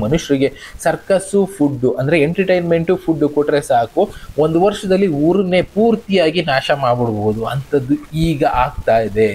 ಮನುಷ್ಯರಿಗೆ circus food ಅಂದ್ರೆ entertainment food ಕೊಟ್ರೆ ಸಾಕು, ಒಂದು ವರ್ಷದಲ್ಲಿ ಊರನ್ನೇ ಪೂರ್ತಿಯಾಗಿ ನಾಶ ಮಾಡ್ಬಿಡ್ಬೋದು. ಅಂಥದ್ದು ಈಗ ಆಗ್ತಾ ಇದೆ.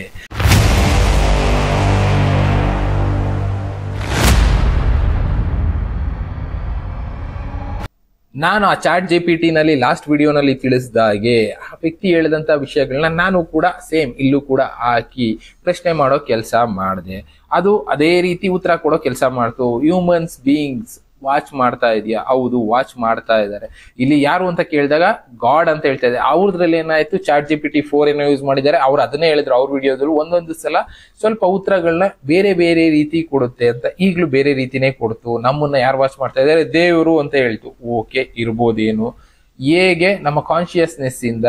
ನಾನು ಆ ChatGPT ನಲ್ಲಿ ಲಾಸ್ಟ್ ವಿಡಿಯೋನಲ್ಲಿ ತಿಳಿಸಿದ ಹಾಗೆ ಆ ವ್ಯಕ್ತಿ ಹೇಳಿದಂತ ವಿಷಯಗಳನ್ನ ನಾನು ಕೂಡ ಸೇಮ್ ಇಲ್ಲೂ ಕೂಡ ಹಾಕಿ ಪ್ರಶ್ನೆ ಮಾಡೋ ಕೆಲಸ ಮಾಡಿದೆ. ಅದು ಅದೇ ರೀತಿ ಉತ್ತರ ಕೊಡೋ ಕೆಲಸ ಮಾಡ್ತು. ಹ್ಯೂಮನ್ಸ್ ಬೀಯಿಂಗ್ಸ್ ವಾಚ್ ಮಾಡ್ತಾ ಇದೆಯಾ? ಹೌದು, ವಾಚ್ ಮಾಡ್ತಾ ಇದ್ದಾರೆ. ಇಲ್ಲಿ ಯಾರು ಅಂತ ಕೇಳಿದಾಗ ಗಾಡ್ ಅಂತ ಹೇಳ್ತಾ ಇದೆ. ಅವ್ರದ್ರಲ್ಲಿ ಏನಾಯ್ತು, ChatGPT 4 ಏನೋ ಯೂಸ್ ಮಾಡಿದ್ದಾರೆ. ಅವ್ರು ಅದನ್ನೇ ಹೇಳಿದ್ರು ಅವ್ರ ವಿಡಿಯೋದಲ್ಲಿ. ಒಂದೊಂದು ಸಲ ಸ್ವಲ್ಪ ಉತ್ತರಗಳನ್ನ ಬೇರೆ ಬೇರೆ ರೀತಿ ಕೊಡುತ್ತೆ ಅಂತ. ಈಗಲೂ ಬೇರೆ ರೀತಿನೇ ಕೊಡ್ತು. ನಮ್ಮನ್ನ ಯಾರು ವಾಚ್ ಮಾಡ್ತಾ ಇದ್ದಾರೆ? ದೇವರು ಅಂತ ಹೇಳ್ತು. ಓಕೆ, ಇರ್ಬೋದೇನು. ಹೇಗೆ ನಮ್ಮ ಕಾನ್ಶಿಯಸ್ನೆಸ್ ಇಂದ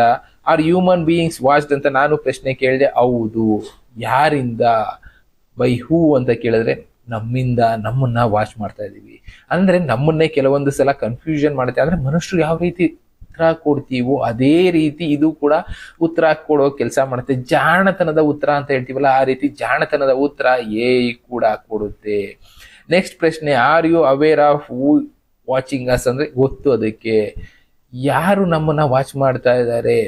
ಆರ್ ಹ್ಯೂಮನ್ ಬೀಯಿಂಗ್ಸ್ ವಾಚ್ಡ್ ಅಂತ ನಾನು ಪ್ರಶ್ನೆ ಕೇಳಿದೆ. ಹೌದು. ಯಾರಿಂದ? ಬೈ ಹೂ ಅಂತ ಕೇಳಿದ್ರೆ ನಮ್ಮಿಂದ, ನಮ್ಮನ್ನ ವಾಚ್ ಮಾಡ್ತಾ ಇದೀವಿ. ಅಂದ್ರೆ ನಮ್ಮನ್ನೇ ಕೆಲವೊಂದು ಸಲ ಕನ್ಫ್ಯೂಷನ್ ಮಾಡುತ್ತೆ. ಅಂದ್ರೆ ಮನುಷ್ಯರು ಯಾವ ರೀತಿ ಉತ್ತರ ಕೊಡ್ತೀವೋ ಅದೇ ರೀತಿ ಇದು ಕೂಡ ಉತ್ತರ ಕೊಡೋ ಕೆಲಸ ಮಾಡುತ್ತೆ. ಜಾಣತನದ ಉತ್ತರ ಅಂತ ಹೇಳ್ತೀವಲ್ಲ, ಆ ರೀತಿ ಜಾಣತನದ ಉತ್ತರ ಕೂಡ ಕೊಡುತ್ತೆ. ನೆಕ್ಸ್ಟ್ ಪ್ರಶ್ನೆ, are you aware of who watching us? ಅಂದ್ರೆ ಗೊತ್ತು ಅದಕ್ಕೆ. ಯಾರು ನಮ್ಮನ್ನ ವಾಚ್ ಮಾಡ್ತಾ ಇದ್ದಾರೆ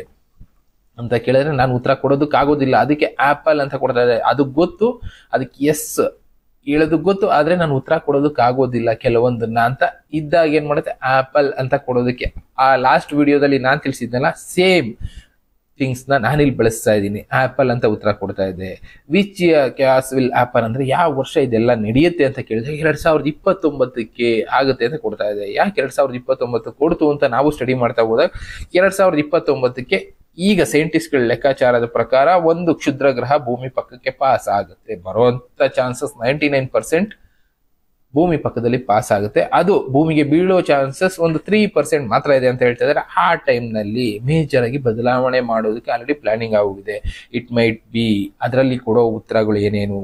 ಅಂತ ಕೇಳಿದ್ರೆ ನಾನು ಉತ್ತರ ಕೊಡೋದಕ್ಕಾಗೋದಿಲ್ಲ. ಅದಕ್ಕೆ ಆಪಲ್ ಅಂತ ಕೊಡ್ತಾ ಇದ್ದಾರೆ. ಅದು ಗೊತ್ತು, ಅದಕ್ಕೆ ಎಸ್ ಹೇಳೋದು ಗೊತ್ತು, ಆದ್ರೆ ನಾನು ಉತ್ತರ ಕೊಡೋದಕ್ಕಾಗೋದಿಲ್ಲ ಕೆಲವೊಂದನ್ನ ಅಂತ ಇದ್ದಾಗ ಏನ್ ಮಾಡುತ್ತೆ, ಆಪಲ್ ಅಂತ ಕೊಡೋದಕ್ಕೆ. ಆ ಲಾಸ್ಟ್ ವಿಡಿಯೋದಲ್ಲಿ ನಾನು ತಿಳಿಸಿದ್ನಲ್ಲ, ಸೇಮ್ ಥಿಂಗ್ಸ್ ನಾನಿಲ್ಲಿ ಬಳಸ್ತಾ ಇದ್ದೀನಿ. ಆಪಲ್ ಅಂತ ಉತ್ತರ ಕೊಡ್ತಾ ಇದೆ. ವಿಚ್ ಕ್ಯಾಸ್ ವಿಲ್ ಆಪಲ್ ಅಂದ್ರೆ ಯಾವ ವರ್ಷ ಇದೆಲ್ಲ ನಡೆಯುತ್ತೆ ಅಂತ ಕೇಳಿದ್ರೆ 2029ಕ್ಕೆ ಆಗುತ್ತೆ ಅಂತ ಕೊಡ್ತಾ ಇದೆ. ಯಾಕೆ 2029 ಕೊಡ್ತು ಅಂತ ನಾವು ಸ್ಟಡಿ ಮಾಡ್ತಾ ಹೋದಾಗ 2029ಕ್ಕೆ ಈಗ ಸೈಂಟಿಸ್ಟ್ಗಳ ಲೆಕ್ಕಾಚಾರದ ಪ್ರಕಾರ ಒಂದು ಕ್ಷುದ್ರ ಗ್ರಹ ಭೂಮಿ ಪಕ್ಕಕ್ಕೆ ಪಾಸ್ ಆಗುತ್ತೆ. ಬರುವಂತ ಚಾನ್ಸಸ್ 99% ಭೂಮಿ ಪಕ್ಕದಲ್ಲಿ ಪಾಸ್ ಆಗುತ್ತೆ. ಅದು ಭೂಮಿಗೆ ಬೀಳೋ ಚಾನ್ಸಸ್ ಒಂದು 3% ಮಾತ್ರ ಇದೆ ಅಂತ ಹೇಳ್ತಾ ಇದ್ದಾರೆ. ಆ ಟೈಮ್ ನಲ್ಲಿ ಮೇಜರ್ ಆಗಿ ಬದಲಾವಣೆ ಮಾಡೋದಕ್ಕೆ ಆಲ್ರೆಡಿ ಪ್ಲಾನಿಂಗ್ ಆಗಿದೆ. ಇಟ್ ಮೈಟ್ ಬಿ ಅದರಲ್ಲಿ ಕೊಡೋ ಉತ್ತರಗಳು ಏನೇನು?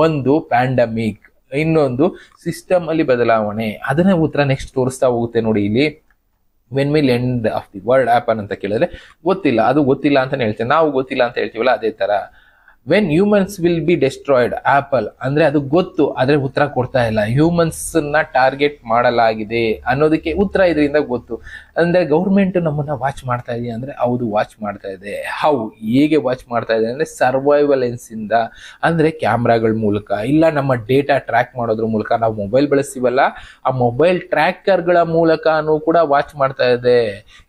ಒಂದು ಪ್ಯಾಂಡಮಿಕ್, ಇನ್ನೊಂದು ಸಿಸ್ಟಮ್ ಅಲ್ಲಿ ಬದಲಾವಣೆ. ಅದನ್ನ ಉತ್ತರ ನೆಕ್ಸ್ಟ್ ತೋರಿಸ್ತಾ ಹೋಗುತ್ತೆ ನೋಡಿ. ಇಲ್ಲಿ when will end of the world open ಅಂತ ಕೇಳಿದ್ರೆ ಗೊತ್ತಿಲ್ಲ. ಅದು ಗೊತ್ತಿಲ್ಲ ಅಂತಾನೆ ಹೇಳ್ತೇವೆ ನಾವು. ಗೊತ್ತಿಲ್ಲ ಅಂತ ಹೇಳ್ತೀವಲ್ಲ, ಅದೇ ತರ when humans will be destroyed apple ಅಂದ್ರೆ ಅದು ಗೊತ್ತು, ಆದ್ರೆ ಉತ್ತರ ಕೊಡ್ತಾ ಇಲ್ಲ. ಹ್ಯೂಮನ್ಸ್ ನ ಟಾರ್ಗೆಟ್ ಮಾಡಲಾಗಿದೆ ಅನ್ನೋದಕ್ಕೆ ಉತ್ತರ ಇದರಿಂದ ಗೊತ್ತು. ಅಂದ್ರೆ ಗೌರ್ಮೆಂಟ್ ನಮ್ಮನ್ನ ವಾಚ್ ಮಾಡ್ತಾ ಇದೆಯಾ ಅಂದ್ರೆ ಹೌದು, ವಾಚ್ ಮಾಡ್ತಾ ಇದೆ. ಹೌ? ಹೇಗೆ ವಾಚ್ ಮಾಡ್ತಾ ಇದೆ ಅಂದ್ರೆ ಸರ್ವೈವಲೆನ್ಸ್ ಇಂದ, ಅಂದ್ರೆ ಕ್ಯಾಮ್ರಾಗಳ ಮೂಲಕ, ಇಲ್ಲ ನಮ್ಮ ಡೇಟಾ ಟ್ರ್ಯಾಕ್ ಮಾಡೋದ್ರ ಮೂಲಕ. ನಾವು ಮೊಬೈಲ್ ಬಳಸ್ತೀವಲ್ಲ, ಆ ಮೊಬೈಲ್ ಟ್ರ್ಯಾಕರ್ಗಳ ಮೂಲಕನೂ ಕೂಡ ವಾಚ್ ಮಾಡ್ತಾ ಇದೆ.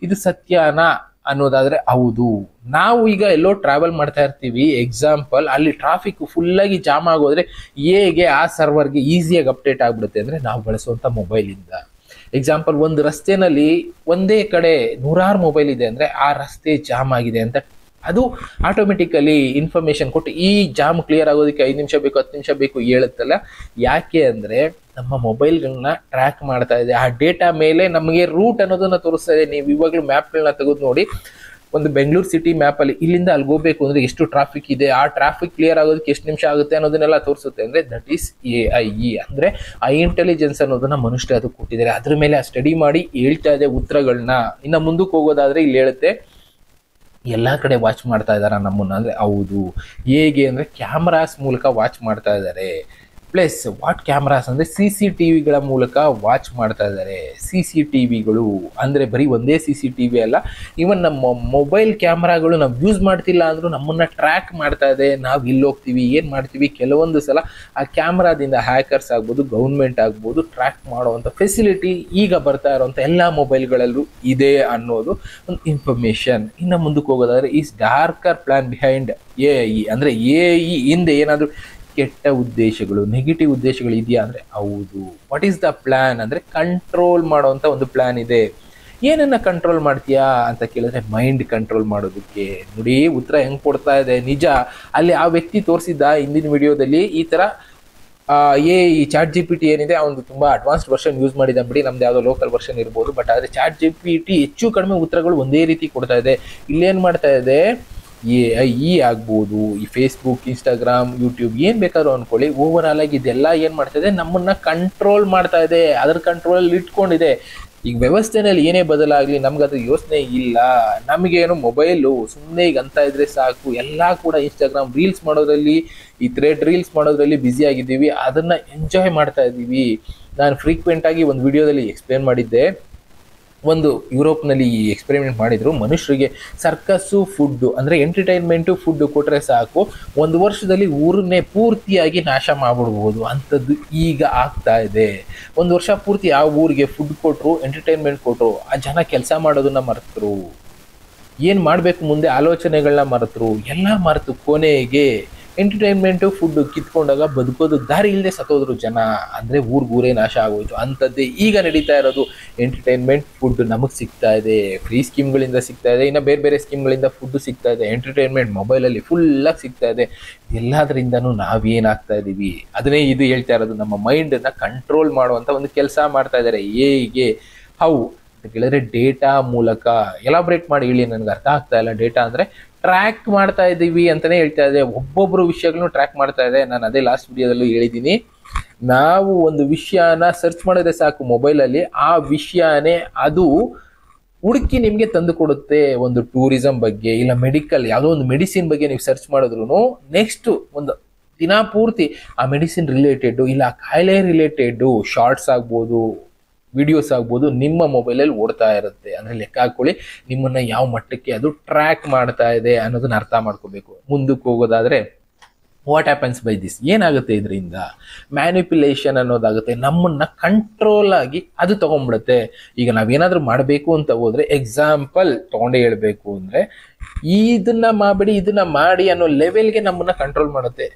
ಇದು ಸತ್ಯನಾ ಅನ್ನೋದಾದ್ರೆ ಹೌದು. ನಾವು ಈಗ ಎಲ್ಲೋ ಟ್ರಾವೆಲ್ ಮಾಡ್ತಾ ಇರ್ತೀವಿ, ಎಕ್ಸಾಂಪಲ್ ಅಲ್ಲಿ ಟ್ರಾಫಿಕ್ ಫುಲ್ ಆಗಿ ಜಾಮ್ ಆಗೋದ್ರೆ ಹೇಗೆ ಆ ಸರ್ವರ್ಗೆ ಈಸಿಯಾಗಿ ಅಪ್ಡೇಟ್ ಆಗ್ಬಿಡುತ್ತೆ ಅಂದ್ರೆ ನಾವು ಬಳಸುವಂತ ಮೊಬೈಲ್ ಇಂದ. ಎಕ್ಸಾಂಪಲ್, ಒಂದು ರಸ್ತೆನಲ್ಲಿ ಒಂದೇ ಕಡೆ 100 ಮೊಬೈಲ್ ಇದೆ ಅಂದ್ರೆ ಆ ರಸ್ತೆ ಜಾಮ್ ಆಗಿದೆ ಅಂತ ಅದು ಆಟೋಮೆಟಿಕಲಿ ಇನ್ಫಾರ್ಮೇಶನ್ ಕೊಟ್ಟು ಈ ಜಾಮ್ ಕ್ಲಿಯರ್ ಆಗೋದಕ್ಕೆ 5 ನಿಮಿಷ ಬೇಕು, 10 ನಿಮಿಷ ಬೇಕು ಹೇಳುತ್ತಲ್ಲ. ಯಾಕೆ ಅಂದ್ರೆ ನಮ್ಮ ಮೊಬೈಲ್ಗಳನ್ನ ಟ್ರ್ಯಾಕ್ ಮಾಡ್ತಾ ಇದೆ. ಆ ಡೇಟಾ ಮೇಲೆ ನಮಗೆ ರೂಟ್ ಅನ್ನೋದನ್ನ ತೋರಿಸ್ತಾ ಇದೆ. ನೀವು ಇವಾಗಲೂ ಮ್ಯಾಪ್ಗಳನ್ನ ತೆಗೆದು ನೋಡಿ, ಒಂದು ಬೆಂಗಳೂರು ಸಿಟಿ ಮ್ಯಾಪ್ ಅಲ್ಲಿ ಇಲ್ಲಿಂದ ಅಲ್ಲಿ ಹೋಗ್ಬೇಕು ಅಂದ್ರೆ ಎಷ್ಟು ಟ್ರಾಫಿಕ್ ಇದೆ, ಆ ಟ್ರಾಫಿಕ್ ಕ್ಲಿಯರ್ ಆಗೋದಕ್ಕೆ ಎಷ್ಟು ನಿಮಿಷ ಆಗುತ್ತೆ ಅನ್ನೋದನ್ನೆಲ್ಲ ತೋರಿಸುತ್ತೆ. ಅಂದ್ರೆ ದಟ್ ಈಸ್ AI. ಅಂದ್ರೆ ಆ ಇಂಟೆಲಿಜೆನ್ಸ್ ಅನ್ನೋದನ್ನ ಮನುಷ್ಯರು ಅದಕ್ಕೆ ಕೊಟ್ಟಿದ್ದಾರೆ. ಅದ್ರ ಮೇಲೆ ಆ ಸ್ಟಡಿ ಮಾಡಿ ಹೇಳ್ತಾ ಇದೆ ಉತ್ತರಗಳನ್ನ. ಇನ್ನ ಮುಂದಕ್ಕೆ ಹೋಗೋದಾದ್ರೆ ಇಲ್ಲಿ ಹೇಳುತ್ತೆ ಎಲ್ಲಾ ಕಡೆ ವಾಚ್ ಮಾಡ್ತಾ ಇದಾರ ನಮ್ಮನ್ನ ಅಂದ್ರೆ ಹೌದು. ಹೇಗೆ ಅಂದ್ರೆ ಕ್ಯಾಮರಾಸ್ ಮೂಲಕ ವಾಚ್ ಮಾಡ್ತಾ ಇದ್ದಾರೆ. ಪ್ಲಸ್ ವಾಟ್ ಕ್ಯಾಮ್ರಾಸ್ ಅಂದ್ರೆ CCTVಗಳ ಮೂಲಕ ವಾಚ್ ಮಾಡ್ತಾ ಇದ್ದಾರೆ. CCTVಗಳು ಅಂದ್ರೆ ಬರೀ ಒಂದೇ CCTV ಅಲ್ಲ, ಇವನ್ ನಮ್ಮ ಮೊಬೈಲ್ ಕ್ಯಾಮ್ರಾಗಳು ನಾವು ಯೂಸ್ ಮಾಡ್ತಿಲ್ಲ ಅಂದ್ರೂ ನಮ್ಮನ್ನ ಟ್ರ್ಯಾಕ್ ಮಾಡ್ತಾ ಇದೆ. ನಾವು ಇಲ್ಲಿ ಹೋಗ್ತೀವಿ, ಏನ್ ಮಾಡ್ತೀವಿ, ಕೆಲವೊಂದು ಸಲ ಆ ಕ್ಯಾಮ್ರಾದಿಂದ ಹ್ಯಾಕರ್ಸ್ ಆಗ್ಬೋದು, ಗೌರ್ಮೆಂಟ್ ಆಗ್ಬೋದು, ಟ್ರ್ಯಾಕ್ ಮಾಡುವಂತ ಫೆಸಿಲಿಟಿ ಈಗ ಬರ್ತಾ ಇರುವಂತ ಎಲ್ಲಾ ಮೊಬೈಲ್ಗಳಲ್ಲೂ ಇದೆ ಅನ್ನೋದು ಒಂದು ಇನ್ಫಾರ್ಮೇಶನ್. ಇನ್ನು ಮುಂದಕ್ಕೆ ಹೋಗೋದಾದ್ರೆ is darker plan behind AI ಅಂದ್ರೆ AI ಹಿಂದೆ ಏನಾದ್ರು ಕೆಟ್ಟ ಉದ್ದೇಶಗಳು, ನೆಗೆಟಿವ್ ಉದ್ದೇಶಗಳು ಇದೆಯಾ ಅಂದ್ರೆ ಹೌದು. ವಾಟ್ ಈಸ್ ದ ಪ್ಲಾನ್ ಅಂದ್ರೆ ಕಂಟ್ರೋಲ್ ಮಾಡುವಂತ ಒಂದು ಪ್ಲಾನ್ ಇದೆ. ಏನನ್ನ ಕಂಟ್ರೋಲ್ ಮಾಡ್ತೀಯಾ ಅಂತ ಕೇಳಿದ್ರೆ ಮೈಂಡ್ ಕಂಟ್ರೋಲ್ ಮಾಡೋದಕ್ಕೆ. ನೋಡಿ ಉತ್ತರ ಹೆಂಗ್ ಕೊಡ್ತಾ ಇದೆ. ನಿಜ, ಅಲ್ಲಿ ಆ ವ್ಯಕ್ತಿ ತೋರಿಸಿದ್ದ ಹಿಂದಿನ ವಿಡಿಯೋದಲ್ಲಿ ಈ ತರ ಈ ChatGPT ಏನಿದೆ ಅವನು ತುಂಬಾ ಅಡ್ವಾನ್ಸ್ಡ್ ವರ್ಷನ್ ಯೂಸ್ ಮಾಡಿದ ಬಿಡಿ, ನಮ್ದು ಯಾವ್ದೋ ಲೋಕಲ್ ವರ್ಷನ್ ಇರ್ಬೋದು. ಬಟ್ ಆದ್ರೆ ChatGPT ಹೆಚ್ಚು ಕಡಿಮೆ ಉತ್ತರಗಳು ಒಂದೇ ರೀತಿ ಕೊಡ್ತಾ ಇದೆ. ಇಲ್ಲೇನ್ ಮಾಡ್ತಾ ಇದೆ, AI ಆಗ್ಬೋದು, ಈ ಫೇಸ್ಬುಕ್, ಇನ್ಸ್ಟಾಗ್ರಾಮ್, ಯೂಟ್ಯೂಬ್ ಏನ್ ಬೇಕಾದ್ರೂ ಅನ್ಕೊಳ್ಳಿ, ಓವರ್ ಆಲ್ ಆಗಿ ಇದೆಲ್ಲ ಏನ್ ಮಾಡ್ತಾ ಇದೆ, ನಮ್ಮನ್ನ ಕಂಟ್ರೋಲ್ ಮಾಡ್ತಾ ಇದೆ. ಅದರ ಕಂಟ್ರೋಲ್ ಅಲ್ಲಿ ಇಟ್ಕೊಂಡಿದೆ. ಈಗ ವ್ಯವಸ್ಥೆನಲ್ಲಿ ಏನೇ ಬದಲಾಗ್ಲಿ ನಮ್ಗೆ ಅದು ಯೋಚನೆ ಇಲ್ಲ. ನಮಗೇನು ಮೊಬೈಲು ಸುಮ್ಮನೆ ಈಗ ಅಂತ ಇದ್ರೆ ಸಾಕು. ಎಲ್ಲಾ ಕೂಡ ಇನ್ಸ್ಟಾಗ್ರಾಮ್ ರೀಲ್ಸ್ ಮಾಡೋದ್ರಲ್ಲಿ, ಈ ಥ್ರೆಡ್ ರೀಲ್ಸ್ ಮಾಡೋದ್ರಲ್ಲಿ ಬ್ಯುಸಿ ಆಗಿದ್ದೀವಿ. ಅದನ್ನ ಎಂಜಾಯ್ ಮಾಡ್ತಾ ಇದ್ದೀವಿ. ನಾನು ಫ್ರೀಕ್ವೆಂಟ್ ಆಗಿ ಒಂದು ವಿಡಿಯೋದಲ್ಲಿ ಎಕ್ಸ್ಪ್ಲೇನ್ ಮಾಡಿದ್ದೆ. ಒಂದು ಯುರೋಪ್ನಲ್ಲಿ ಈ ಎಕ್ಸ್ಪೆರಿಮೆಂಟ್ ಮಾಡಿದ್ರು. ಮನುಷ್ಯರಿಗೆ ಸರ್ಕಸ್ಸು ಫುಡ್ಡು ಅಂದರೆ ಎಂಟರ್ಟೈನ್ಮೆಂಟು ಫುಡ್ಡು ಕೊಟ್ಟರೆ ಸಾಕು, ಒಂದು ವರ್ಷದಲ್ಲಿ ಊರನ್ನೇ ಪೂರ್ತಿಯಾಗಿ ನಾಶ ಮಾಡಿಬಿಡ್ಬೋದು. ಅಂಥದ್ದು ಈಗ ಆಗ್ತಾ ಇದೆ. ಒಂದು ವರ್ಷ ಪೂರ್ತಿ ಆ ಊರಿಗೆ ಫುಡ್ ಕೊಟ್ಟರು, ಎಂಟರ್ಟೈನ್ಮೆಂಟ್ ಕೊಟ್ಟರು, ಆ ಜನ ಕೆಲಸ ಮಾಡೋದನ್ನ ಮರೆತರು, ಏನು ಮಾಡಬೇಕು ಮುಂದೆ ಆಲೋಚನೆಗಳನ್ನ ಮರೆತರು, ಎಲ್ಲ ಮರೆತು ಕೊನೆಗೆ ಎಂಟರ್ಟೈನ್ಮೆಂಟು ಫುಡ್ಡು ಕಿತ್ಕೊಂಡಾಗ ಬದುಕೋದು ದಾರಿ ಇಲ್ಲದೆ ಸತ್ತೋದ್ರು ಜನ. ಅಂದರೆ ಊರೇ ನಾಶ ಆಗೋಯ್ತು. ಅಂಥದ್ದೇ ಈಗ ನಡೀತಾ ಇರೋದು. ಎಂಟರ್ಟೈನ್ಮೆಂಟ್ ಫುಡ್ ನಮಗೆ ಸಿಗ್ತಾ ಇದೆ, ಫ್ರೀ ಸ್ಕೀಮ್ಗಳಿಂದ ಸಿಗ್ತಾ ಇದೆ, ಇನ್ನು ಬೇರೆ ಬೇರೆ ಸ್ಕೀಮ್ಗಳಿಂದ ಫುಡ್ಡು ಸಿಗ್ತಾ ಇದೆ, ಎಂಟರ್ಟೈನ್ಮೆಂಟ್ ಮೊಬೈಲಲ್ಲಿ ಫುಲ್ಲಾಗಿ ಸಿಗ್ತಾ ಇದೆ. ಎಲ್ಲದರಿಂದನೂ ನಾವೇನಾಗ್ತಾ ಇದ್ದೀವಿ, ಅದನ್ನೇ ಇದು ಹೇಳ್ತಾ ಇರೋದು. ನಮ್ಮ ಮೈಂಡನ್ನು ಕಂಟ್ರೋಲ್ ಮಾಡುವಂಥ ಒಂದು ಕೆಲಸ ಮಾಡ್ತಾ ಇದ್ದಾರೆ. ಹೇಗೆ, ಹೌ ಅಂತ ಕೇಳಿದ್ರೆ ಡೇಟಾ ಮೂಲಕ. ಎಲಾಬ್ರೇಟ್ ಮಾಡಿ ಹೇಳಿ, ನನಗೆ ಅರ್ಥ ಆಗ್ತಾ ಇಲ್ಲ. ಡೇಟಾ ಅಂದರೆ ಟ್ರ್ಯಾಕ್ ಮಾಡ್ತಾ ಇದ್ದೀವಿ ಅಂತಲೇ ಹೇಳ್ತಾ ಇದೆ. ಒಬ್ಬೊಬ್ಬರು ವಿಷಯಗಳನ್ನು ಟ್ರ್ಯಾಕ್ ಮಾಡ್ತಾ ಇದೆ. ನಾನು ಅದೇ ಲಾಸ್ಟ್ ವಿಡಿಯೋದಲ್ಲೂ ಹೇಳಿದ್ದೀನಿ. ನಾವು ಒಂದು ವಿಷಯನ ಸರ್ಚ್ ಮಾಡಿದ್ರೆ ಸಾಕು ಮೊಬೈಲಲ್ಲಿ, ಆ ವಿಷಯನೇ ಅದು ಹುಡುಕಿ ನಿಮಗೆ ತಂದು ಕೊಡುತ್ತೆ. ಒಂದು ಟೂರಿಸಂ ಬಗ್ಗೆ, ಇಲ್ಲ ಮೆಡಿಕಲ್ ಯಾವುದೋ ಒಂದು ಮೆಡಿಸಿನ್ ಬಗ್ಗೆ ನೀವು ಸರ್ಚ್ ಮಾಡಿದ್ರು ನೆಕ್ಸ್ಟ್ ಒಂದು ದಿನ ಪೂರ್ತಿ ಆ ಮೆಡಿಸಿನ್ ರಿಲೇಟೆಡು, ಇಲ್ಲ ಆ ಕಾಯಿಲೆ ರಿಲೇಟೆಡು ಶಾರ್ಟ್ಸ್ ಆಗ್ಬೋದು, ವಿಡಿಯೋಸ್ ಆಗ್ಬೋದು, ನಿಮ್ಮ ಮೊಬೈಲಲ್ಲಿ ಓಡ್ತಾ ಇರುತ್ತೆ. ಅಂದರೆ ಲೆಕ್ಕ ಹಾಕೊಳ್ಳಿ ನಿಮ್ಮನ್ನು ಯಾವ ಮಟ್ಟಕ್ಕೆ ಅದು ಟ್ರ್ಯಾಕ್ ಮಾಡ್ತಾ ಇದೆ ಅನ್ನೋದನ್ನ ಅರ್ಥ ಮಾಡ್ಕೋಬೇಕು. ಮುಂದಕ್ಕೆ ಹೋಗೋದಾದರೆ ವಾಟ್ ಹ್ಯಾಪನ್ಸ್ ಬೈ ದಿಸ್, ಏನಾಗುತ್ತೆ ಇದರಿಂದ? ಮ್ಯಾನಿಪ್ಯುಲೇಷನ್ ಅನ್ನೋದಾಗುತ್ತೆ. ನಮ್ಮನ್ನು ಕಂಟ್ರೋಲ್ ಆಗಿ ಅದು ತೊಗೊಂಡ್ಬಿಡುತ್ತೆ. ಈಗ ನಾವೇನಾದರೂ ಮಾಡಬೇಕು ಅಂತ ಹೋದರೆ, ಎಕ್ಸಾಂಪಲ್ ತೊಗೊಂಡೇ ಹೇಳಬೇಕು ಅಂದರೆ, ಇದನ್ನ ಮಾಡಬೇಡಿ ಇದನ್ನ ಮಾಡಿ ಅನ್ನೋ ಲೆವೆಲ್ಗೆ ನಮ್ಮನ್ನು ಕಂಟ್ರೋಲ್ ಮಾಡುತ್ತೆ.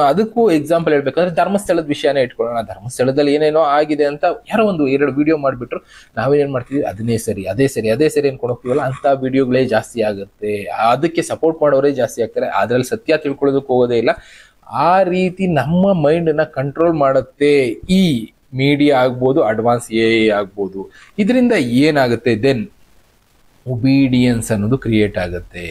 ಅದಕ್ಕೂ ಎಕ್ಸಾಂಪಲ್ ಹೇಳ್ಬೇಕಂದ್ರೆ ಧರ್ಮಸ್ಥಳದ ವಿಷಯನೇ ಇಟ್ಕೊಳ್ಳೋಣ. ಧರ್ಮಸ್ಥಳದಲ್ಲಿ ಏನೇನೋ ಆಗಿದೆ ಅಂತ ಯಾರೋ ಒಂದು 2 ವಿಡಿಯೋ ಮಾಡಿಬಿಟ್ರು, ನಾವೇನು ಮಾಡ್ತೀವಿ, ಅದನ್ನೇ ಸರಿ ಅದೇ ಸರಿ ಅದೇ ಸರಿ ಅನ್ಕೊಂಡು ಹೋಗ್ತೀವಲ್ಲ, ಅಂಥ ವಿಡಿಯೋಗಳೇ ಜಾಸ್ತಿ ಆಗುತ್ತೆ. ಅದಕ್ಕೆ ಸಪೋರ್ಟ್ ಮಾಡೋರೇ ಜಾಸ್ತಿ ಆಗ್ತಾರೆ. ಅದರಲ್ಲಿ ಸತ್ಯ ತಿಳ್ಕೊಳ್ಳೋದಕ್ಕೆ ಹೋಗೋದೇ ಇಲ್ಲ. ಆ ರೀತಿ ನಮ್ಮ ಮೈಂಡನ್ನ ಕಂಟ್ರೋಲ್ ಮಾಡುತ್ತೆ ಈ ಮೀಡಿಯಾ ಆಗ್ಬೋದು, ಅಡ್ವಾನ್ಸ್ AI ಆಗ್ಬೋದು. ಇದರಿಂದ ಏನಾಗುತ್ತೆ ದೆನ್, ಒಬೀಡಿಯನ್ಸ್ ಅನ್ನೋದು ಕ್ರಿಯೇಟ್ ಆಗುತ್ತೆ.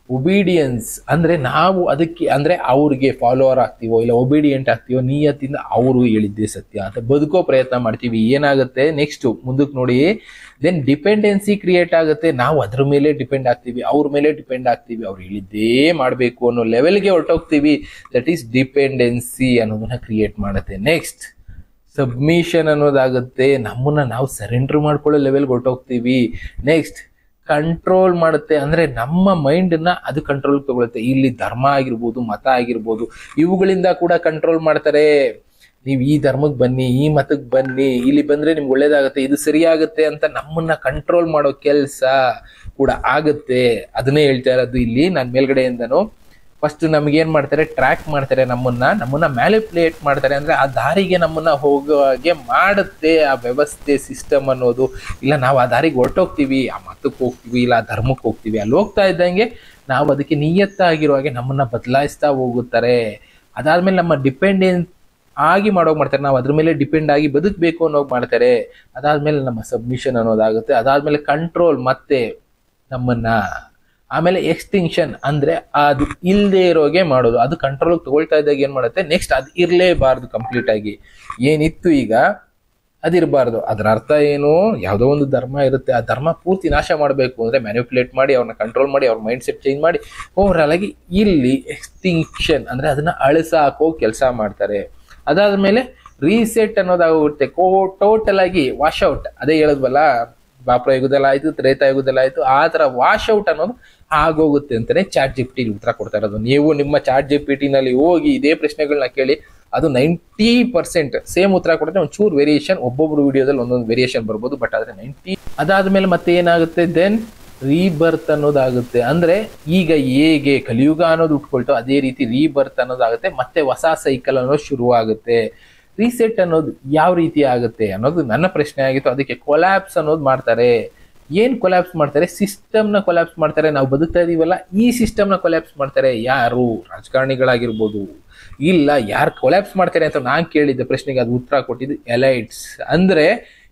ಒಬೀಡಿಯನ್ಸ್ ಅಂದರೆ ನಾವು ಅದಕ್ಕೆ ಅಂದರೆ ಅವ್ರಿಗೆ ಫಾಲೋವರ್ ಆಗ್ತೀವೋ ಇಲ್ಲ ಒಬೀಡಿಯಂಟ್ ಆಗ್ತೀವೋ, ನಿಯತ್ತಿಂದ ಅವರು ಹೇಳಿದ್ದೇ ಸತ್ಯ ಅಂತ ಬದುಕೋ ಪ್ರಯತ್ನ ಮಾಡ್ತೀವಿ. ಏನಾಗುತ್ತೆ ನೆಕ್ಸ್ಟು ಮುಂದಕ್ಕೆ ನೋಡಿ, ದೆನ್ ಡಿಪೆಂಡೆನ್ಸಿ ಕ್ರಿಯೇಟ್ ಆಗುತ್ತೆ. ನಾವು ಅದ್ರ ಮೇಲೆ ಡಿಪೆಂಡ್ ಆಗ್ತೀವಿ, ಅವ್ರ ಮೇಲೆ ಡಿಪೆಂಡ್ ಆಗ್ತೀವಿ, ಅವ್ರು ಹೇಳಿದ್ದೇ ಮಾಡಬೇಕು ಅನ್ನೋ ಲೆವೆಲ್ಗೆ ಹೊರಟೋಗ್ತೀವಿ. ದಟ್ ಈಸ್ ಡಿಪೆಂಡೆನ್ಸಿ ಅನ್ನೋದನ್ನ ಕ್ರಿಯೇಟ್ ಮಾಡುತ್ತೆ. ನೆಕ್ಸ್ಟ್ ಸಬ್ಮಿಷನ್ ಅನ್ನೋದಾಗುತ್ತೆ. ನಮ್ಮನ್ನ ನಾವು ಸರೆಂಡರ್ ಮಾಡ್ಕೊಳ್ಳೋ ಲೆವೆಲ್ಗೆ ಹೊರಟೋಗ್ತೀವಿ. ನೆಕ್ಸ್ಟ್ ಕಂಟ್ರೋಲ್ ಮಾಡುತ್ತೆ. ಅಂದರೆ ನಮ್ಮ ಮೈಂಡನ್ನ ಅದು ಕಂಟ್ರೋಲ್ ತಗೊಳುತ್ತೆ. ಇಲ್ಲಿ ಧರ್ಮ ಆಗಿರ್ಬೋದು, ಮತ ಆಗಿರ್ಬೋದು, ಇವುಗಳಿಂದ ಕೂಡ ಕಂಟ್ರೋಲ್ ಮಾಡ್ತಾರೆ. ನೀವು ಈ ಧರ್ಮಕ್ಕೆ ಬನ್ನಿ, ಈ ಮತಕ್ಕೆ ಬನ್ನಿ, ಇಲ್ಲಿ ಬಂದರೆ ನಿಮ್ಗೆ ಒಳ್ಳೇದಾಗುತ್ತೆ, ಇದು ಸರಿಯಾಗುತ್ತೆ ಅಂತ ನಮ್ಮನ್ನ ಕಂಟ್ರೋಲ್ ಮಾಡೋ ಕೆಲಸ ಕೂಡ ಆಗುತ್ತೆ. ಅದನ್ನೇ ಹೇಳ್ತಾ ಇರೋದು ಇಲ್ಲಿ ನಾನು ಮೇಲ್ಗಡೆಯಿಂದನೂ. ಫಸ್ಟ್ ನಮಗೇನು ಮಾಡ್ತಾರೆ, ಟ್ರ್ಯಾಕ್ ಮಾಡ್ತಾರೆ, ನಮ್ಮನ್ನ ಮ್ಯಾನಿಪ್ಯುಲೇಟ್ ಮಾಡ್ತಾರೆ. ಅಂದರೆ ಆ ದಾರಿಗೆ ನಮ್ಮನ್ನ ಹೋಗೋ ಹಾಗೆ ಮಾಡುತ್ತೆ ಆ ವ್ಯವಸ್ಥೆ, ಸಿಸ್ಟಮ್ ಅನ್ನೋದು. ಇಲ್ಲ ನಾವು ಆ ದಾರಿಗೆ ಹೊರಟೋಗ್ತೀವಿ, ಆ ಮತಕ್ಕೆ ಹೋಗ್ತೀವಿ, ಇಲ್ಲ ಆ ಧರ್ಮಕ್ಕೆ ಹೋಗ್ತೀವಿ. ಅಲ್ಲಿ ಹೋಗ್ತಾ ಇದ್ದಂಗೆ ನಾವು ಅದಕ್ಕೆ ನಿಯತ್ತಾಗಿರೋ ಹಾಗೆ ನಮ್ಮನ್ನ ಬದಲಾಯಿಸ್ತಾ ಹೋಗುತ್ತಾರೆ. ಅದಾದ್ಮೇಲೆ ನಮ್ಮ ಡಿಪೆಂಡೆನ್ಸ್ ಆಗಿ ಮಾಡೋಗಿ ಮಾಡ್ತಾರೆ. ನಾವು ಅದ್ರ ಮೇಲೆ ಡಿಪೆಂಡ್ ಆಗಿ ಬದುಕಬೇಕು ಅನ್ನೋಗಿ ಮಾಡ್ತಾರೆ. ಅದಾದ್ಮೇಲೆ ನಮ್ಮ ಸಬ್ಮಿಷನ್ ಅನ್ನೋದಾಗುತ್ತೆ. ಅದಾದ್ಮೇಲೆ ಕಂಟ್ರೋಲ್ ಮತ್ತೆ ನಮ್ಮನ್ನ. ಆಮೇಲೆ ಎಕ್ಸ್ಟಿಂಕ್ಷನ್ ಅಂದರೆ ಅದು ಇಲ್ಲದೆ ಇರೋಗೆ ಮಾಡೋದು. ಅದು ಕಂಟ್ರೋಲ್ ತಗೊಳ್ತಾ ಇದ್ದಾಗ ಏನು ಮಾಡುತ್ತೆ, ನೆಕ್ಸ್ಟ್ ಅದು ಇರಲೇಬಾರ್ದು ಕಂಪ್ಲೀಟ್ ಆಗಿ. ಏನಿತ್ತು ಈಗ ಅದಿರಬಾರ್ದು. ಅದರ ಅರ್ಥ ಏನು, ಯಾವುದೋ ಒಂದು ಧರ್ಮ ಇರುತ್ತೆ, ಆ ಧರ್ಮ ಪೂರ್ತಿ ನಾಶ ಮಾಡಬೇಕು ಅಂದರೆ ಮ್ಯಾನಿಪ್ಯುಲೇಟ್ ಮಾಡಿ, ಅವ್ರನ್ನ ಕಂಟ್ರೋಲ್ ಮಾಡಿ, ಅವ್ರ ಮೈಂಡ್ ಸೆಟ್ ಚೇಂಜ್ ಮಾಡಿ ಓವರಾಲ್ ಆಗಿ ಇಲ್ಲಿ ಎಕ್ಸ್ಟಿಂಕ್ಷನ್ ಅಂದರೆ ಅದನ್ನ ಅಳಿಸಾಕೋ ಕೆಲಸ ಮಾಡ್ತಾರೆ. ಅದಾದ್ಮೇಲೆ ರೀಸೆಟ್ ಅನ್ನೋದಾಗುತ್ತೆ. ಟೋಟಲ್ ಆಗಿ ವಾಶ್ಔಟ್. ಅದೇ ಹೇಳಿದ್ವಲ್ಲ, ದ್ವಾಪರ ಯುಗದಲ್ಲಿ ಆಯಿತು, ತ್ರೇತಾಯುಗದಲ್ಲಿ ಆಯಿತು, ಆ ಥರ ವಾಶ್ಔಟ್ ಅನ್ನೋದು ಆಗೋಗುತ್ತೆ ಅಂತಲೇ ChatGPT ಉತ್ತರ ಕೊಡ್ತಾ ಇರೋದು. ನೀವು ನಿಮ್ಮ ChatGPTನಲ್ಲಿ ಹೋಗಿ ಇದೇ ಪ್ರಶ್ನೆಗಳನ್ನ ಕೇಳಿ, ಅದು 90% ಸೇಮ್ ಉತ್ತರ ಕೊಡುತ್ತೆ. ಒಂಚೂರು ವೇರಿಯೇಷನ್, ಒಬ್ಬೊಬ್ರು ವಿಡಿಯೋದಲ್ಲಿ ಒಂದೊಂದು ವೇರಿಯೇಷನ್ ಬರ್ಬೋದು, ಬಟ್ ಆದರೆ 90. ಅದಾದ್ಮೇಲೆ ಮತ್ತೆ ಏನಾಗುತ್ತೆ, ದೆನ್ ರೀಬರ್ತ್ ಅನ್ನೋದಾಗುತ್ತೆ. ಅಂದರೆ ಈಗ ಹೇಗೆ ಕಲಿಯುಗ ಅನ್ನೋದು ಉಟ್ಕೊಳ್ತೋ ಅದೇ ರೀತಿ ರೀಬರ್ತ್ ಅನ್ನೋದಾಗುತ್ತೆ. ಮತ್ತೆ ಹೊಸ ಸೈಕಲ್ ಅನ್ನೋದು ಶುರುವಾಗುತ್ತೆ. ರೀಸೆಟ್ ಅನ್ನೋದು ಯಾವ ರೀತಿ ಆಗುತ್ತೆ ಅನ್ನೋದು ನನ್ನ ಪ್ರಶ್ನೆ ಆಗಿತ್ತು. ಅದಕ್ಕೆ ಕೊಲ್ಯಾಪ್ಸ್ ಅನ್ನೋದು ಮಾಡ್ತಾರೆ. ಏನು ಕೊಲ್ಯಾಪ್ಸ್ ಮಾಡ್ತಾರೆ, ಸಿಸ್ಟಮ್ನ ಕೊಲ್ಯಾಪ್ಸ್ ಮಾಡ್ತಾರೆ. ನಾವು ಬದುಕ್ತಾ ಇದೀವಲ್ಲ ಈ ಸಿಸ್ಟಮ್ನ ಕೊಲ್ಯಾಪ್ಸ್ ಮಾಡ್ತಾರೆ. ಯಾರು, ರಾಜಕಾರಣಿಗಳಾಗಿರ್ಬೋದು, ಇಲ್ಲ ಯಾರು ಕೊಲ್ಯಾಪ್ಸ್ ಮಾಡ್ತಾರೆ ಅಂತ ನಾನು ಕೇಳಿದ್ದೆ ಪ್ರಶ್ನೆಗೆ ಅದು ಉತ್ತರ ಕೊಟ್ಟಿದ್ದು ಎಲೈಟ್ಸ್. ಅಂದರೆ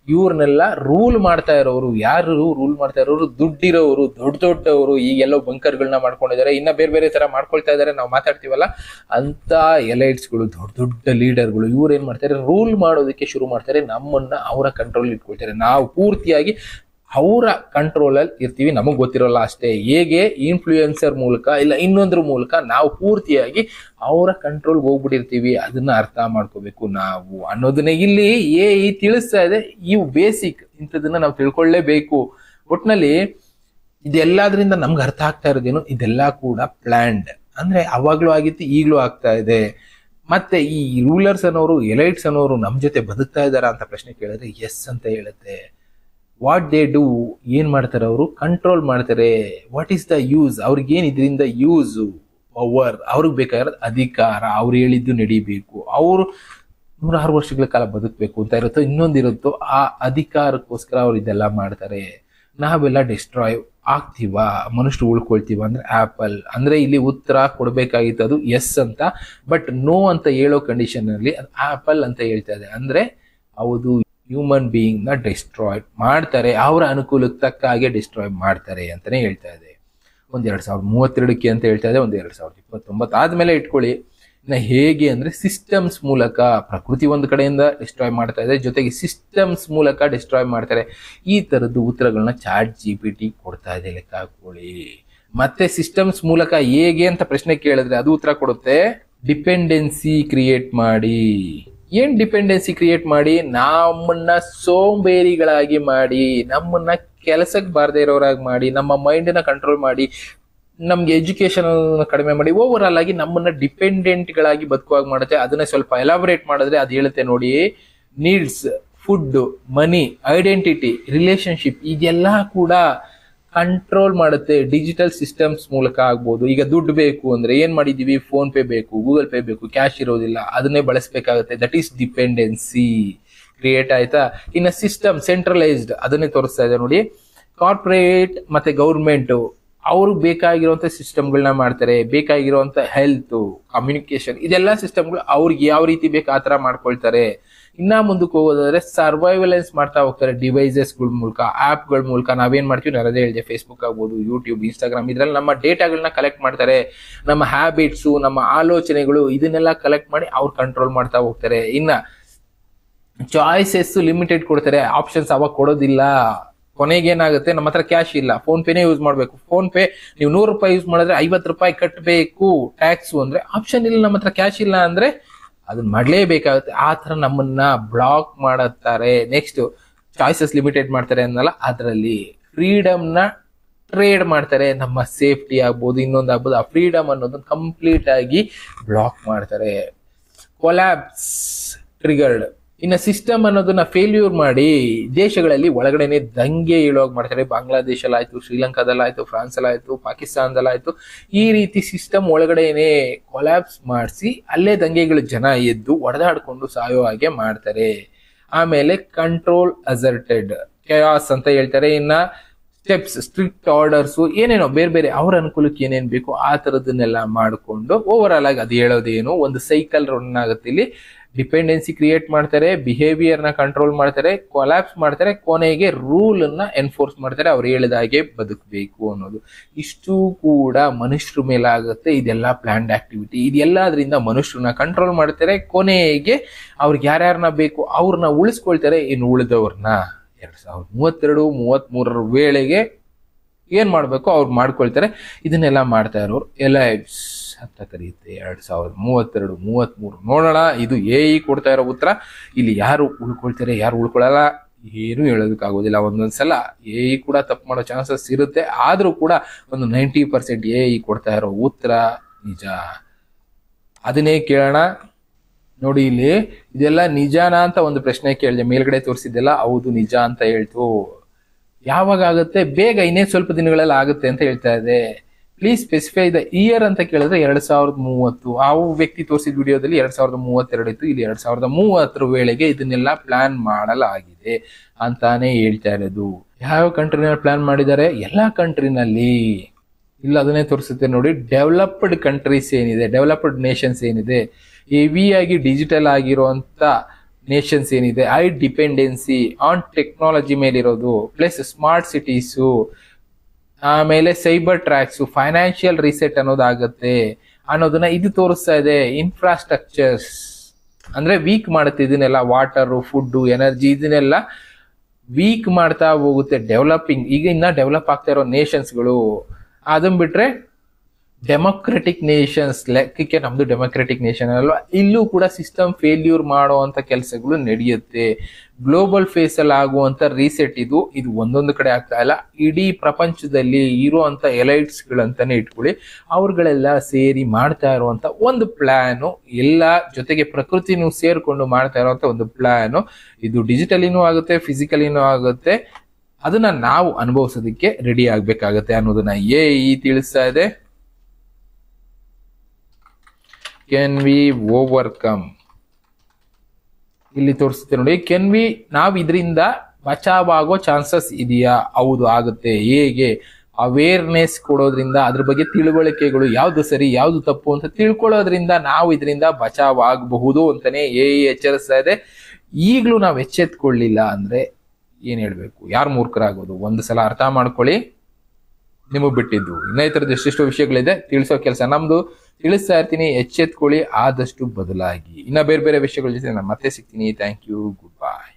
ಇವ್ರನ್ನೆಲ್ಲ ರೂಲ್ ಮಾಡ್ತಾ ಇರೋರು. ಯಾರು ರೂಲ್ ಮಾಡ್ತಾ ಇರೋರು, ದುಡ್ಡಿರೋರು, ದೊಡ್ಡವರು. ಈಗೆಲ್ಲೋ ಬಂಕರ್ಗಳನ್ನ ಮಾಡ್ಕೊಂಡಿದ್ದಾರೆ, ಇನ್ನ ಬೇರೆ ಬೇರೆ ತರ ಮಾಡ್ಕೊಳ್ತಾ ಇದ್ದಾರೆ. ನಾವು ಮಾತಾಡ್ತೀವಲ್ಲ ಅಂತ ಎಲೈಟ್ಸ್ಗಳು, ದೊಡ್ಡ ಲೀಡರ್ಗಳು, ಇವ್ರು ಏನ್ ಮಾಡ್ತಾರೆ, ರೂಲ್ ಮಾಡೋದಕ್ಕೆ ಶುರು ಮಾಡ್ತಾರೆ. ನಮ್ಮನ್ನ ಅವರ ಕಂಟ್ರೋಲ್ ಇಟ್ಕೊಳ್ತಾರೆ. ನಾವು ಪೂರ್ತಿಯಾಗಿ ಅವರ ಕಂಟ್ರೋಲ್ ಅಲ್ಲಿ ಇರ್ತೀವಿ, ನಮಗ್ ಗೊತ್ತಿರೋಲ್ಲ ಅಷ್ಟೇ. ಹೇಗೆ ಇನ್ಫ್ಲೂಯೆನ್ಸರ್ ಮೂಲಕ ಇಲ್ಲ ಇನ್ನೊಂದ್ರ ಮೂಲಕ ನಾವು ಪೂರ್ತಿಯಾಗಿ ಅವರ ಕಂಟ್ರೋಲ್ಗೆ ಹೋಗ್ಬಿಟ್ಟಿರ್ತೀವಿ. ಅದನ್ನ ಅರ್ಥ ಮಾಡ್ಕೋಬೇಕು ನಾವು ಅನ್ನೋದನ್ನ ಇಲ್ಲಿ ತಿಳಿಸ್ತಾ ಇದೆ. ಇವು ಬೇಸಿಕ್, ಇಂಥದನ್ನ ನಾವು ತಿಳ್ಕೊಳ್ಳೇಬೇಕು. ಒಟ್ನಲ್ಲಿ ಇದೆಲ್ಲದ್ರಿಂದ ನಮ್ಗೆ ಅರ್ಥ ಆಗ್ತಾ ಇರೋದೇನು, ಇದೆಲ್ಲ ಕೂಡ ಪ್ಲಾನ್ಡ್. ಅಂದ್ರೆ ಅವಾಗ್ಲೂ ಆಗಿತ್ತು, ಈಗ್ಲೂ ಆಗ್ತಾ ಇದೆ. ಮತ್ತೆ ಈ ರೂಲರ್ಸ್ ಅನ್ನೋರು, ಎಲೈಟ್ಸ್ ಅನ್ನೋರು ನಮ್ ಜೊತೆ ಬದುಕ್ತಾ ಇದಾರ ಅಂತ ಪ್ರಶ್ನೆ ಕೇಳಿದ್ರೆ ಎಸ್ ಅಂತ ಹೇಳುತ್ತೆ. ವಾಟ್ ದೇ ಡೂ, ಏನ್ ಮಾಡ್ತಾರೆ ಅವರು? ಕಂಟ್ರೋಲ್ ಮಾಡ್ತಾರೆ. ವಾಟ್ ಈಸ್ ದ ಯೂಸ್, ಅವ್ರಿಗೇನ್ ಇದರಿಂದ ಯೂಸು? ಪವರ್, ಅವ್ರಿಗೆ ಬೇಕಾಗಿರೋದು ಅಧಿಕಾರ, ಅವ್ರು ಹೇಳಿದ್ದು ನಡಿಬೇಕು, ಅವ್ರು 106 ವರ್ಷಗಳ ಕಾಲ ಬದುಕಬೇಕು ಅಂತ ಇರುತ್ತೋ, ಇನ್ನೊಂದಿರುತ್ತೋ, ಆ ಅಧಿಕಾರಕ್ಕೋಸ್ಕರ ಅವ್ರು ಇದೆಲ್ಲ ಮಾಡ್ತಾರೆ. ನಾವೆಲ್ಲ ಡಿಸ್ಟ್ರಾಯ್ ಆಗ್ತೀವ, ಮನುಷ್ಯರು ಉಳ್ಕೊಳ್ತೀವ ಅಂದ್ರೆ ಆಪಲ್. ಅಂದ್ರೆ ಇಲ್ಲಿ ಉತ್ತರ ಕೊಡ್ಬೇಕಾಗಿತ್ತು ಅದು ಎಸ್ ಅಂತ, ಬಟ್ ನೋ ಅಂತ ಹೇಳೋ ಕಂಡೀಷನ್ ಅಲ್ಲಿ ಅದು ಆಪಲ್ ಅಂತ ಹೇಳ್ತಾ ಇದೆ. ಅಂದ್ರೆ ಹೌದು, ಹ್ಯೂಮನ್ ಬೀಯಿಂಗ್ ನ ಡಿಸ್ಟ್ರಾಯ್ ಮಾಡ್ತಾರೆ, ಅವರ ಅನುಕೂಲಕ್ಕೆ ತಕ್ಕ ಹಾಗೆ ಡಿಸ್ಟ್ರಾಯ್ ಮಾಡ್ತಾರೆ ಅಂತಾನೆ ಹೇಳ್ತಾ ಇದೆ. 2032ಕ್ಕೆ ಅಂತ ಹೇಳ್ತಾ ಇದೆ, 2029 ಆದ್ಮೇಲೆ ಇಟ್ಕೊಳ್ಳಿ. ಇನ್ನ ಹೇಗೆ ಅಂದ್ರೆ ಸಿಸ್ಟಮ್ಸ್ ಮೂಲಕ, ಪ್ರಕೃತಿ ಒಂದು ಕಡೆಯಿಂದ ಡಿಸ್ಟ್ರಾಯ್ ಮಾಡ್ತಾ ಇದೆ, ಜೊತೆಗೆ ಸಿಸ್ಟಮ್ಸ್ ಮೂಲಕ ಡಿಸ್ಟ್ರಾಯ್ ಮಾಡ್ತಾರೆ. ಈ ತರದ್ದು ಉತ್ತರಗಳನ್ನ ಚಾಟ್ GPT ಕೊಡ್ತಾ ಇದೆ, ಲೆಕ್ಕ ಹಾಕೊಳ್ಳಿ. ಮತ್ತೆ ಸಿಸ್ಟಮ್ಸ್ ಮೂಲಕ ಹೇಗೆ ಅಂತ ಪ್ರಶ್ನೆ ಕೇಳಿದ್ರೆ ಅದು ಉತ್ತರ ಕೊಡುತ್ತೆ, ಡಿಪೆಂಡೆನ್ಸಿ ಕ್ರಿಯೇಟ್ ಮಾಡಿ. ಏನ್ ಡಿಪೆಂಡೆನ್ಸಿ ಕ್ರಿಯೇಟ್ ಮಾಡಿ? ನಮ್ಮನ್ನ ಸೋಂಬೇರಿಗಳಾಗಿ ಮಾಡಿ, ನಮ್ಮನ್ನ ಕೆಲಸಕ್ಕೆ ಬಾರದೇ ಇರೋರಾಗಿ ಮಾಡಿ, ನಮ್ಮ ಮೈಂಡ್ ನ ಕಂಟ್ರೋಲ್ ಮಾಡಿ, ನಮ್ಗೆ ಎಜುಕೇಶನ್ ಕಡಿಮೆ ಮಾಡಿ, ಓವರ್ ಆಲ್ ಆಗಿ ನಮ್ಮನ್ನ ಡಿಪೆಂಡೆಂಟ್ ಗಳಾಗಿ ಬದುಕುವಾಗ ಮಾಡುತ್ತೆ. ಅದನ್ನ ಸ್ವಲ್ಪ ಎಲಾಬರೇಟ್ ಮಾಡಿದ್ರೆ ಅದು ಹೇಳುತ್ತೆ ನೋಡಿ, ನೀಡ್ಸ್, ಫುಡ್, ಮನಿ, ಐಡೆಂಟಿಟಿ, ರಿಲೇಶನ್ಶಿಪ್, ಇದೆಲ್ಲ ಕೂಡ ಕಂಟ್ರೋಲ್ ಮಾಡುತ್ತೆ ಡಿಜಿಟಲ್ ಸಿಸ್ಟಮ್ಸ್ ಮೂಲಕ ಆಗ್ಬೋದು. ಈಗ ದುಡ್ಡು ಬೇಕು ಅಂದ್ರೆ ಏನ್ ಮಾಡಿದೀವಿ? ಫೋನ್ ಪೇ ಬೇಕು, ಗೂಗಲ್ ಪೇ ಬೇಕು, ಕ್ಯಾಶ್ ಇರೋದಿಲ್ಲ, ಅದನ್ನೇ ಬಳಸಬೇಕಾಗುತ್ತೆ. ದಟ್ ಈಸ್ ಡಿಪೆಂಡೆನ್ಸಿ ಕ್ರಿಯೇಟ್ ಆಯ್ತಾ. ಇನ್ನ ಸಿಸ್ಟಮ್ ಸೆಂಟ್ರಲೈಸ್ಡ್, ಅದನ್ನೇ ತೋರಿಸ್ತಾ ಇದೆ ನೋಡಿ. ಕಾರ್ಪೊರೇಟ್ ಮತ್ತೆ ಗೌರ್ಮೆಂಟ್ ಅವ್ರಿಗೆ ಬೇಕಾಗಿರುವಂತ ಸಿಸ್ಟಮ್ಗಳನ್ನ ಮಾಡ್ತಾರೆ, ಬೇಕಾಗಿರುವಂತ ಹೆಲ್ತ್, ಕಮ್ಯುನಿಕೇಶನ್, ಇದೆಲ್ಲ ಸಿಸ್ಟಮ್ಗಳು ಅವ್ರಿಗೆ ಯಾವ ರೀತಿ ಬೇಕು ಆ ತರ ಮಾಡ್ಕೊಳ್ತಾರೆ. ಇನ್ನ ಮುಂದಕ್ಕೆ ಹೋಗೋದಾದ್ರೆ ಸರ್ವೈವಲೆನ್ಸ್ ಮಾಡ್ತಾ ಹೋಗ್ತಾರೆ ಡಿವೈಸಸ್ಗಳ ಮೂಲಕ, ಆಪ್ಗಳ ಮೂಲಕ. ನಾವೇನ್ ಮಾಡ್ತೀವಿ, ನಾನು ಅದೇ ಹೇಳಿದೆ, ಫೇಸ್ಬುಕ್ ಆಗ್ಬೋದು, ಯೂಟ್ಯೂಬ್, ಇನ್ಸ್ಟಾಗ್ರಾಮ್, ಇದ್ರಲ್ಲಿ ನಮ್ಮ ಡೇಟಾಗಳನ್ನ ಕಲೆಕ್ಟ್ ಮಾಡ್ತಾರೆ. ನಮ್ಮ ಹ್ಯಾಬಿಟ್ಸು, ನಮ್ಮ ಆಲೋಚನೆಗಳು, ಇದನ್ನೆಲ್ಲ ಕಲೆಕ್ಟ್ ಮಾಡಿ ಅವ್ರು ಕಂಟ್ರೋಲ್ ಮಾಡ್ತಾ ಹೋಗ್ತಾರೆ. ಇನ್ನ ಚಾಯ್ಸಸ್ ಲಿಮಿಟೆಡ್ ಕೊಡ್ತಾರೆ, ಆಪ್ಷನ್ಸ್ ಅವಾಗ ಕೊಡೋದಿಲ್ಲ. ಕೊನೆಗೆ ಏನಾಗುತ್ತೆ, ನಮ್ಮ ಹತ್ರ ಕ್ಯಾಶ್ ಇಲ್ಲ, ಫೋನ್ ಪೇನೇ ಯೂಸ್ ಮಾಡ್ಬೇಕು. ಫೋನ್ ಪೇ ನೀವು 100 ರೂಪಾಯಿ ಯೂಸ್ ಮಾಡಿದ್ರೆ 50 ರೂಪಾಯಿ ಕಟ್ಟಬೇಕು ಟ್ಯಾಕ್ಸ್. ಅಂದ್ರೆ ಆಪ್ಷನ್ ಇಲ್ಲ, ನಮ್ಮ ಹತ್ರ ಕ್ಯಾಶ್ ಇಲ್ಲ ಅಂದ್ರೆ ಅದನ್ನ ಮಾಡ್ಲೇಬೇಕಾಗುತ್ತೆ. ಆ ತರ ನಮ್ಮನ್ನ ಬ್ಲಾಕ್ ಮಾಡುತ್ತಾರೆ. ನೆಕ್ಸ್ಟ್ ಚಾಯ್ಸಸ್ ಲಿಮಿಟೆಡ್ ಮಾಡ್ತಾರೆ ಅನ್ನಲ್ಲ, ಅದರಲ್ಲಿ ಫ್ರೀಡಮ್ ನ ಟ್ರೇಡ್ ಮಾಡ್ತಾರೆ. ನಮ್ಮ ಸೇಫ್ಟಿ ಆಗ್ಬೋದು, ಇನ್ನೊಂದಾಗ್ಬೋದು, ಆ ಫ್ರೀಡಮ್ ಅನ್ನೋದನ್ನ ಕಂಪ್ಲೀಟ್ ಆಗಿ ಬ್ಲಾಕ್ ಮಾಡ್ತಾರೆ. Collapse triggered. ಇನ್ನು ಸಿಸ್ಟಮ್ ಅನ್ನೋದನ್ನ ಫೇಲ್ಯೂರ್ ಮಾಡಿ ದೇಶಗಳಲ್ಲಿ ಒಳಗಡೆನೆ ದಂಗೆ ಏಳುವಾಗ ಮಾಡ್ತಾರೆ. ಬಾಂಗ್ಲಾದೇಶಲ್ಲಾಯ್ತು, ಶ್ರೀಲಂಕಾದಲ್ಲಾಯ್ತು, ಫ್ರಾನ್ಸ್ ಅಲ್ಲಾಯ್ತು, ಪಾಕಿಸ್ತಾನದಲ್ಲಾಯ್ತು. ಈ ರೀತಿ ಸಿಸ್ಟಮ್ ಒಳಗಡೆನೆ ಕೊಲ್ಯಾಪ್ಸ್ ಮಾಡಿಸಿ ಅಲ್ಲೇ ದಂಗೆಗಳು ಜನ ಎದ್ದು ಒಡೆದಾಡ್ಕೊಂಡು ಸಾಯೋ ಹಾಗೆ ಮಾಡ್ತಾರೆ. ಆಮೇಲೆ ಕಂಟ್ರೋಲ್ ಅಸರ್ಟೆಡ್, ಕೆಯಾಸ್ ಅಂತ ಹೇಳ್ತಾರೆ. ಇನ್ನ ಸ್ಟೆಪ್ಸ್, ಸ್ಟ್ರಿಕ್ಟ್ ಆರ್ಡರ್ಸ್, ಏನೇನೋ ಬೇರೆ ಬೇರೆ ಅವ್ರ ಅನುಕೂಲಕ್ಕೆ ಏನೇನ್ ಬೇಕು ಆ ತರದನ್ನೆಲ್ಲ ಮಾಡಿಕೊಂಡು ಓವರ್ ಆಲ್ ಆಗಿ ಅದು ಹೇಳೋದೇನು, ಒಂದು ಸೈಕಲ್ ರನ್ ಆಗುತ್ತೆ. ಇಲ್ಲಿ ಡಿಪೆಂಡೆನ್ಸಿ ಕ್ರಿಯೇಟ್ ಮಾಡ್ತಾರೆ, ಬಿಹೇವಿಯರ್ ನ ಕಂಟ್ರೋಲ್ ಮಾಡ್ತಾರೆ, ಕೊಲ್ಯಾಪ್ಸ್ ಮಾಡ್ತಾರೆ, ಕೊನೆಗೆ ರೂಲ್ ಅನ್ನ ಎನ್ಫೋರ್ಸ್ ಮಾಡ್ತಾರೆ. ಅವ್ರು ಹೇಳಿದ ಹಾಗೆ ಬದುಕಬೇಕು ಅನ್ನೋದು. ಇಷ್ಟು ಕೂಡ ಮನುಷ್ಯರ ಮೇಲೆ ಆಗುತ್ತೆ. ಇದೆಲ್ಲ ಪ್ಲಾನ್ಡ್ ಆಕ್ಟಿವಿಟಿ. ಇದೆಲ್ಲದ್ರಿಂದ ಮನುಷ್ಯರನ್ನ ಕಂಟ್ರೋಲ್ ಮಾಡ್ತಾರೆ. ಕೊನೆಗೆ ಅವ್ರಿಗೆ ಯಾರ್ಯಾರನ್ನ ಬೇಕು ಅವ್ರನ್ನ ಉಳಿಸ್ಕೊಳ್ತಾರೆ. ಇನ್ನು ಉಳಿದವ್ರನ್ನ 2032-33 ವೇಳೆಗೆ ಏನ್ ಮಾಡ್ಬೇಕು ಅವ್ರು ಮಾಡ್ಕೊಳ್ತಾರೆ. ಇದನ್ನೆಲ್ಲ ಮಾಡ್ತಾ ಇರೋರು ಎಲೈಟ್ಸ್ ಅಂತ ಕರೆಯುತ್ತೆ. 2032-33 ನೋಡೋಣ. ಇದು AI ಕೊಡ್ತಾ ಇರೋ ಉತ್ತರ. ಇಲ್ಲಿ ಯಾರು ಉಳ್ಕೊಳ್ತಾರೆ, ಯಾರು ಉಳ್ಕೊಳ್ಳಲ್ಲ, ಏನು ಹೇಳೋದಕ್ಕಾಗೋದಿಲ್ಲ. ಒಂದೊಂದ್ಸಲ AI ಕೂಡ ತಪ್ಪು ಮಾಡೋ ಚಾನ್ಸಸ್ ಇರುತ್ತೆ. ಆದ್ರೂ ಕೂಡ ಒಂದು 90% AI ಕೊಡ್ತಾ ಇರೋ ಉತ್ತರ ನಿಜ. ಅದನ್ನೇ ಕೇಳೋಣ ನೋಡಿ. ಇಲ್ಲಿ ಇದೆಲ್ಲ ನಿಜಾನ ಅಂತ ಒಂದು ಪ್ರಶ್ನೆ ಕೇಳಿದೆ, ಮೇಲ್ಗಡೆ ತೋರಿಸಿದ್ದೆಲ್ಲ ಹೌದು ನಿಜ ಅಂತ ಹೇಳ್ತು. ಯಾವಾಗ ಆಗುತ್ತೆ? ಬೇಗ, ಇನ್ನೇ ಸ್ವಲ್ಪ ದಿನಗಳಲ್ಲಿ ಆಗುತ್ತೆ ಅಂತ ಹೇಳ್ತಾ ಇದೆ. ಪ್ಲೀಸ್ ಸ್ಪೆಸಿಫೈ ದ ಇಯರ್ ಅಂತ ಕೇಳಿದ್ರೆ 2030. ಆ ವ್ಯಕ್ತಿ ತೋರಿಸಿದ ವಿಡಿಯೋದಲ್ಲಿ 2032 ಇತ್ತು. ಇಲ್ಲಿ 2030 ವೇಳೆಗೆ ಇದನ್ನೆಲ್ಲ ಪ್ಲಾನ್ ಮಾಡಲಾಗಿದೆ ಅಂತಾನೆ ಹೇಳ್ತಾ ಇರೋದು. ಯಾವ ಕಂಟ್ರಿನಲ್ಲಿ ಪ್ಲಾನ್ ಮಾಡಿದ್ದಾರೆ? ಎಲ್ಲಾ ಕಂಟ್ರಿನಲ್ಲಿ. ಇಲ್ಲ ಅದನ್ನೇ ತೋರಿಸುತ್ತೆ ನೋಡಿ. ಡೆವಲಪ್ಡ್ ಕಂಟ್ರೀಸ್ ಏನಿದೆ, ಡೆವಲಪ್ಡ್ ನೇಷನ್ಸ್ ಏನಿದೆ, ಹೆವಿ ಆಗಿ ಡಿಜಿಟಲ್ ಆಗಿರುವಂತ ನೇಷನ್ಸ್ ಏನಿದೆ, ಹೈ ಡಿಪೆಂಡೆನ್ಸಿ ಆನ್ ಟೆಕ್ನಾಲಜಿ ಮೇಲಿರೋದು, ಪ್ಲಸ್ ಸ್ಮಾರ್ಟ್ ಸಿಟೀಸು, ಆಮೇಲೆ ಸೈಬರ್ ಟ್ರ್ಯಾಕ್ಸ್, ಫೈನಾನ್ಷಿಯಲ್ ರಿಸೆಟ್ ಅನ್ನೋದಾಗತ್ತೆ ಅನ್ನೋದನ್ನ ಇದು ತೋರಿಸ್ತಾ ಇದೆ. ಇನ್ಫ್ರಾಸ್ಟ್ರಕ್ಚರ್ಸ್ ಅಂದ್ರೆ ವೀಕ್ ಮಾಡುತ್ತೆ ಇದನ್ನೆಲ್ಲ. ವಾಟರ್, ಫುಡ್, ಎನರ್ಜಿ ಇದನ್ನೆಲ್ಲ ವೀಕ್ ಮಾಡ್ತಾ ಹೋಗುತ್ತೆ. ಡೆವಲಪಿಂಗ್ ಈಗ ಇನ್ನ ಡೆವಲಪ್ ಆಗ್ತಾ ಇರೋ ನೇಷನ್ಸ್ಗಳು, ಅದನ್ನ ಬಿಟ್ರೆ ಡೆಮೊಕ್ರೆಟಿಕ್ ನೇಷನ್ಸ್ ಲೆಕ್ಕಕ್ಕೆ ನಮ್ದು ಡೆಮೊಕ್ರೆಟಿಕ್ ನೇಷನ್ ಅಲ್ವಾ, ಇಲ್ಲೂ ಕೂಡ ಸಿಸ್ಟಮ್ ಫೇಲ್ಯೂರ್ ಮಾಡುವಂತ ಕೆಲಸಗಳು ನಡೆಯುತ್ತೆ. ಗ್ಲೋಬಲ್ ಫೇಸ್ ಅಲ್ಲಿ ಆಗುವಂತ ರೀಸೆಟ್ ಇದು ಒಂದೊಂದು ಕಡೆ ಆಗ್ತಾ ಇಲ್ಲ, ಇಡೀ ಪ್ರಪಂಚದಲ್ಲಿ ಇರುವಂತ ಎಲೈಟ್ಸ್ಗಳಂತಾನೆ ಇಟ್ಕೊಳ್ಳಿ, ಅವ್ರುಗಳೆಲ್ಲ ಸೇರಿ ಮಾಡ್ತಾ ಇರುವಂತ ಒಂದು ಪ್ಲಾನು, ಎಲ್ಲ ಜೊತೆಗೆ ಪ್ರಕೃತಿನೂ ಸೇರ್ಕೊಂಡು ಮಾಡ್ತಾ ಇರುವಂತ ಒಂದು ಪ್ಲಾನು. ಇದು ಡಿಜಿಟಲಿನೂ ಆಗುತ್ತೆ, ಫಿಸಿಕಲಿನೂ ಆಗುತ್ತೆ. ಅದನ್ನ ನಾವು ಅನುಭವಿಸೋದಕ್ಕೆ ರೆಡಿ ಆಗ್ಬೇಕಾಗತ್ತೆ ಅನ್ನೋದನ್ನ ತಿಳಿಸ್ತಾ ಇದೆ. ಕ್ಯಾನ್ ವಿ ಓವರ್ಕಮ್, ಇಲ್ಲಿ ತೋರಿಸುತ್ತೆ ನೋಡಿ. ಕ್ಯಾನ್ ವಿ, ನಾವ್ ಇದರಿಂದ ಬಚಾವ್ ಆಗೋ ಚಾನ್ಸಸ್ ಇದೆಯಾ? ಹೌದು, ಆಗುತ್ತೆ. ಹೇಗೆ? ಅವೇರ್ನೆಸ್ ಕೊಡೋದ್ರಿಂದ, ಅದ್ರ ಬಗ್ಗೆ ತಿಳುವಳಿಕೆಗಳು, ಯಾವ್ದು ಸರಿ ಯಾವ್ದು ತಪ್ಪು ಅಂತ ತಿಳ್ಕೊಳ್ಳೋದ್ರಿಂದ ನಾವು ಇದರಿಂದ ಬಚಾವ್ ಆಗಬಹುದು ಅಂತಾನೆ ಎಚ್ಚರಿಸ್ತಾ ಇದೆ. ಈಗ್ಲೂ ನಾವು ಎಚ್ಚೆತ್ಕೊಳ್ಳಿಲ್ಲ ಅಂದ್ರೆ ಏನ್ ಹೇಳ್ಬೇಕು, ಯಾರು ಮೂರ್ಖರಾಗೋದು? ಒಂದು ಸಲ ಅರ್ಥ ಮಾಡ್ಕೊಳ್ಳಿ, ನಿಮಗ್ ಬಿಟ್ಟಿದ್ದು. ಇನ್ನ ಈ ತರದ ಎಷ್ಟೆಷ್ಟು ವಿಷಯಗಳಿದೆ ತಿಳಿಸೋ ಕೆಲಸ ನಮ್ದು, ತಿಳಿಸ್ತಾ ಇರ್ತೀನಿ. ಎಚ್ಚೆತ್ಕೊಳ್ಳಿ, ಆದಷ್ಟು ಬದಲಾಗಿ. ಇನ್ನ ಬೇರೆ ಬೇರೆ ವಿಷಯಗಳ ಜೊತೆ ನಾನು ಮತ್ತೆ ಸಿಗ್ತೀನಿ. Thank you, good bye.